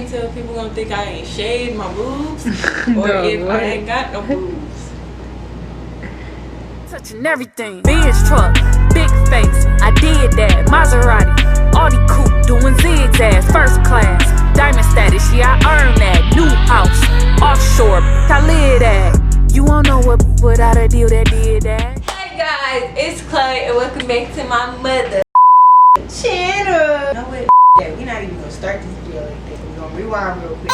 can't tell if people gonna think I ain't shaved my boobs or if I ain't got no boobs. Touching everything. Benz truck, big face. I did that. Maserati, Audi coupe, doing zigzags. First class, diamond status. Yeah, I earned that. New house, offshore. I live that. You won't know what without a deal that did that. Hey guys, it's Chloe and welcome back to my mother channel. You know what? Yeah, we're not even gonna start this video like that. We're gonna rewind real quick.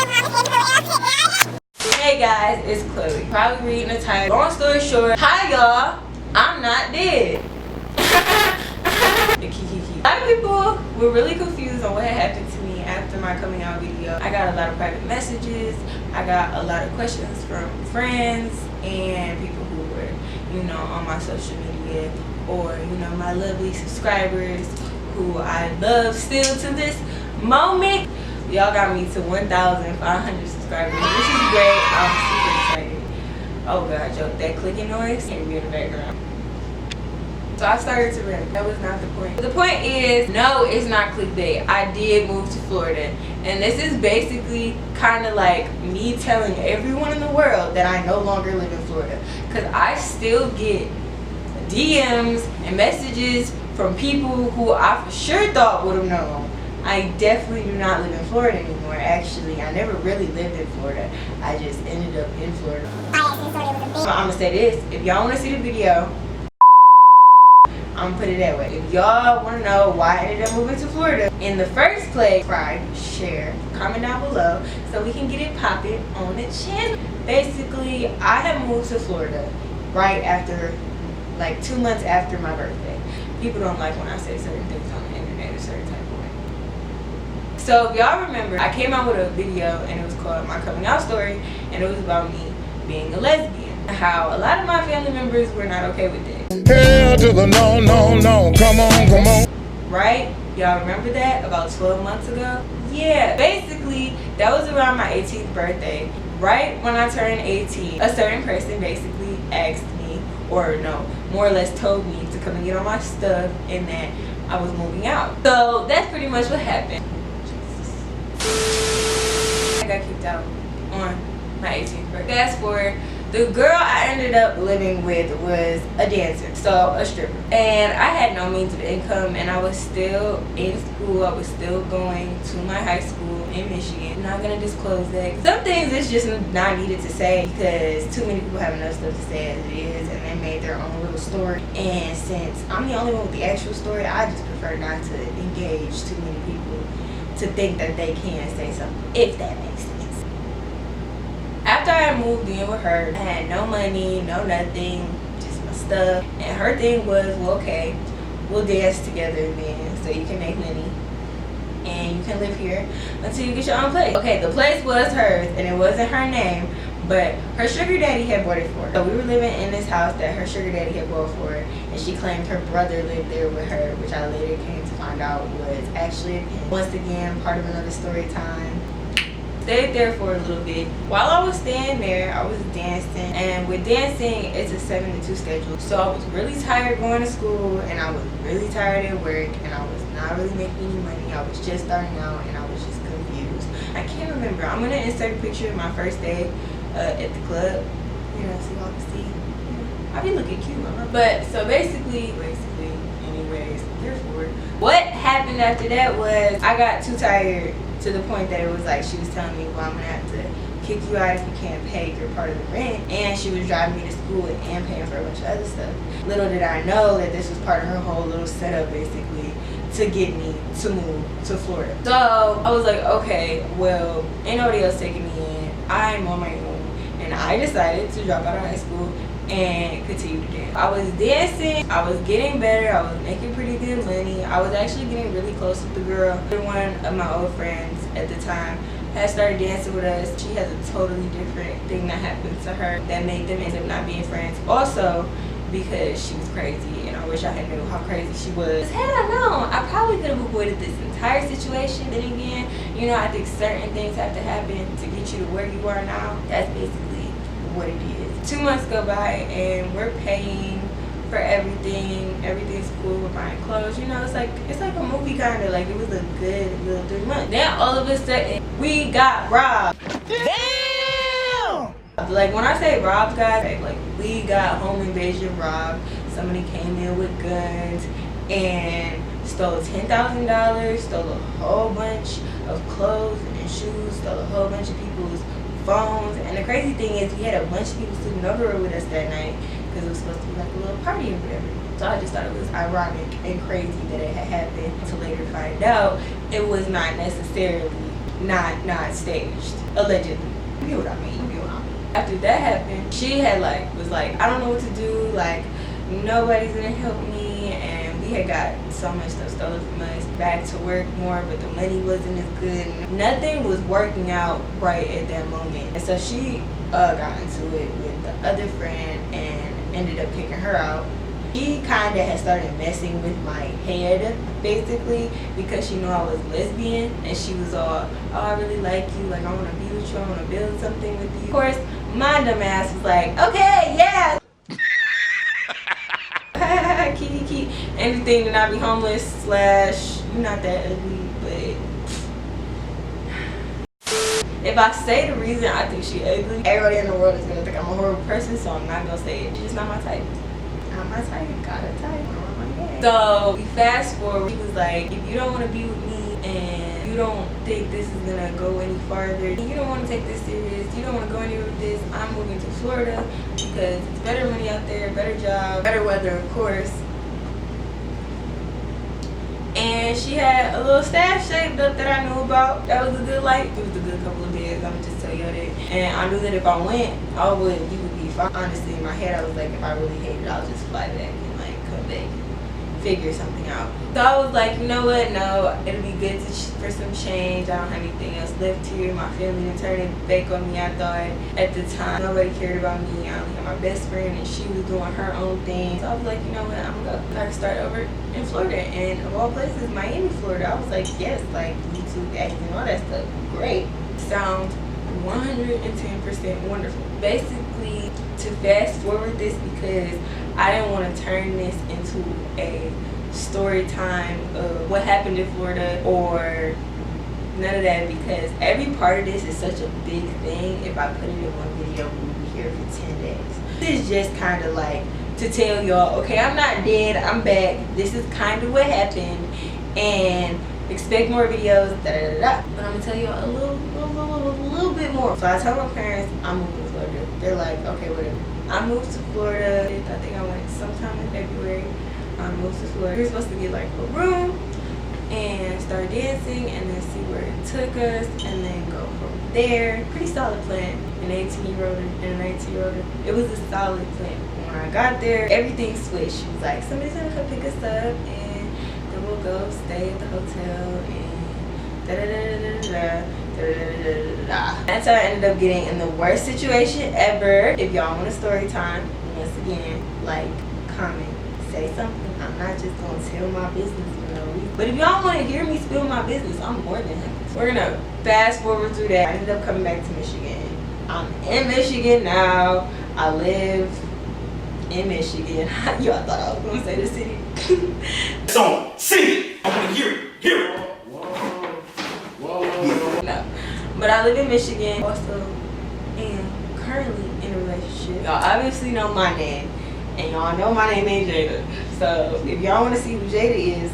Hey guys, it's Chloe. Probably reading the title. Long story short, hi y'all, I'm not dead. A lot of people were really confused on what had happened to me after my coming out video. I got a lot of private messages. I got a lot of questions from friends and people who were, you know, on my social media, or, you know, my lovely subscribers who I love still to this moment. Y'all got me to 1,500 subscribers, which is great. I'm super excited. Oh god, yo, that clicking noise can be in the background. So I started to rap. That was not the point. The point is, no, it's not clickbait. I did move to Florida. And this is basically kind of like me telling everyone in the world that I no longer live in Florida. Because I still get DMs and messages from people who I for sure thought would have known. I definitely do not live in Florida anymore. Actually, I never really lived in Florida. I just ended up in Florida. I'm going to say this. If y'all want to see the video, I'm gonna put it that way. If y'all want to know why I ended up moving to Florida in the first place, subscribe, share, comment down below so we can get it popping on the channel. Basically, I had moved to Florida right after, like 2 months after my birthday. People don't like when I say certain things on the internet a certain type of way. So if y'all remember, I came out with a video and it was called My Coming Out Story, and it was about me being a lesbian. How a lot of my family members were not okay with it. Hell to the no, no, no, come on, come on. Right? Y'all remember that about 12 months ago? Yeah, basically, that was around my 18th birthday. Right when I turned 18, a certain person basically asked me, or no, more or less told me to come and get all my stuff and that I was moving out. So that's pretty much what happened. I got kicked out on my 18th birthday. Fast forward. The girl I ended up living with was a dancer, so a stripper. And I had no means of income, and I was still in school. I was still going to my high school in Michigan. I'm not gonna disclose that. Some things it's just not needed to say because too many people have enough stuff to say as it is, and they made their own little story. And since I'm the only one with the actual story, I just prefer not to engage too many people to think that they can say something, if that makes sense. After I moved in with her, I had no money, no nothing, just my stuff. And her thing was, well, okay, we'll dance together then so you can make money and you can live here until you get your own place. Okay, the place was hers and it wasn't her name, but her sugar daddy had bought it for her. So we were living in this house that her sugar daddy had bought for her, and she claimed her brother lived there with her, which I later came to find out was actually a pimp. Once again, part of another story time. Stayed there for a little bit. While I was staying there, I was dancing, and with dancing, it's a 7 to 2 schedule. So I was really tired going to school, and I was really tired at work, and I was not really making any money. I was just starting out, and I was just confused. I can't remember. I'm gonna insert a picture of my first day at the club. You know, so y'all can see. I be looking cute, mama. But so basically, anyways, therefore, what happened after that was I got too tired. To the point that it was like she was telling me, well, I'm gonna have to kick you out if you can't pay your part of the rent. And she was driving me to school and paying for a bunch of other stuff. Little did I know that this was part of her whole little setup basically to get me to move to Florida. So I was like, okay, well, ain't nobody else taking me in. I'm on my own. And I decided to drop out of high school and continue to dance. I was dancing, I was getting better, I was making pretty good money. I was actually getting really close with the girl. One of my old friends at the time had started dancing with us. She has a totally different thing that happened to her that made them end up not being friends. Also, because she was crazy, and I wish I had known how crazy she was. Had I known, I probably could have avoided this entire situation. Then again, you know, I think certain things have to happen to get you to where you are now. That's basically what it is. 2 months go by and we're paying for everything. Everything's cool. We're buying clothes. You know, it's like a movie kind of. Like, it was a good little 3 months. Then all of a sudden, we got robbed. Damn! Like, when I say robbed, guys, like we got home invasion robbed. Somebody came in with guns and stole $10,000, stole a whole bunch of clothes and shoes, stole a whole bunch of people's phones. And the crazy thing is, we had a bunch of people sleeping over with us that night because it was supposed to be like a little party or whatever. So I just thought it was ironic and crazy that it had happened, to later find out it was not necessarily not staged, allegedly. You get what I mean? After that happened, she had was like, I don't know what to do, like nobody's gonna help me, and we had got so much stuff stolen from us. Back to work more, but the money wasn't as good. Nothing was working out right at that moment, and so she got into it with the other friend and ended up kicking her out. She kind of had started messing with my head, basically, because she knew I was lesbian, and she was all, oh, I really like you, like I want to be with you, I want to build something with you. Of course, my dumb ass was like, okay, yeah. Kiki, anything to not be homeless / you're not that ugly, but if I say the reason I think she ugly, everybody in the world is gonna think I'm a horrible person, so I'm not gonna say it. She's just not my type. Not my type. Got a type. So we fast forward. He was like, if you don't want to be with me and you don't think this is gonna go any farther, you don't want to take this serious, you don't want to go anywhere with this, I'm moving to Florida because it's better money out there, better job, better weather, of course. And she had a little stash saved up that I knew about. That was a good it was a good couple of days, I'm just tell you that. And I knew that if I went, you would be fine. Honestly, in my head, I was like, if I really hate it, I'll just fly back and come back and figure something out. So I was like, you know what, no, it'll be good for some change. I don't have anything else left here. My family didn't turn it back on me. I thought at the time nobody cared about me. I only had my best friend and she was doing her own thing. So I was like, you know what, I'm gonna go. I can start over in Florida, and of all places, Miami, Florida. I was like, yes, like YouTube acting, all that stuff, great. Sounds 110% wonderful. Basically, to fast forward this, because I didn't want to turn this into a story time of what happened in Florida or none of that, because every part of this is such a big thing. If I put it in one video, we'll be here for 10 days. This is just kind of like to tell y'all, okay, I'm not dead, I'm back. This is kind of what happened, and expect more videos, da-da-da-da. But I'm gonna tell y'all a little bit more. So I told my parents I'm moving to Florida. They're like, okay, whatever. I moved to Florida. I think I went sometime in February. I moved to Florida. We were supposed to get like a room and start dancing and then see where it took us and then go from there. Pretty solid plan. An 18-year-old and a 19-year-old. It was a solid plan. When I got there, everything switched. She was like, somebody's gonna come pick us up and then we'll go stay at the hotel and da-da-da-da-da-da. That's how I ended up getting in the worst situation ever. If y'all want a story time, once again, like, comment, say something. I'm not just gonna tell my business for no reason. But if y'all want to hear me spill my business, I'm more than happy. We're gonna fast forward through that. I ended up coming back to Michigan. I'm in Michigan now. I live in Michigan. Y'all thought I was gonna say the city. It's on city. I want to hear it. Hear it. No, but I live in Michigan. Also am currently in a relationship. Y'all obviously know my name, and y'all know my name ain't Jada. So if y'all want to see who Jada is,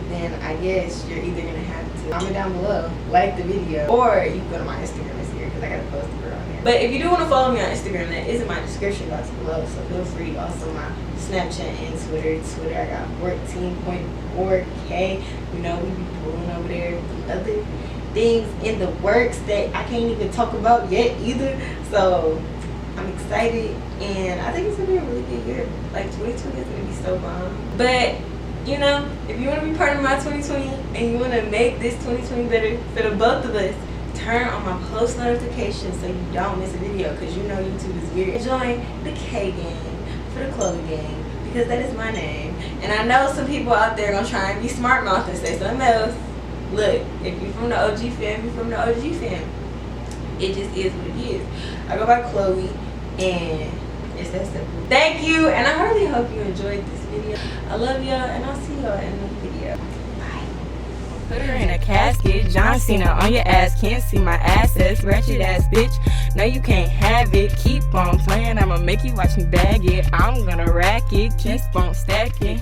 then I guess you're either gonna have to comment down below, like the video, or you can go to my Instagram this year because I gotta post it on there. But if you do want to follow me on Instagram, that is in my description box below. So feel free. Also my Snapchat and Twitter. I got 14.4K. You know, we be pulling over there. Other things in the works that I can't even talk about yet either. So I'm excited, and I think it's gonna be a really good year. Like 2020 is gonna be so bomb. But you know, if you want to be part of my 2020 and you want to make this 2020 better for the both of us, turn on my post notifications so you don't miss a video, because you know YouTube is weird. Join the K gang for the Chloe gang, because that is my name. And I know some people out there gonna try and be smart mouth and say something else. Look, if you're from the OG fam, you're from the OG fam. It just is what it is. I go by Chloe, and It's that simple. Thank you, and I really hope you enjoyed this video. I love y'all, and I'll see y'all in the video. Bye. Put her in a casket. John Cena on your ass. Can't see my assets. Ratchet ass bitch. No, you can't have it. Keep on playing. I'ma make you watch me bag it. I'm gonna rack it. Keep on stacking.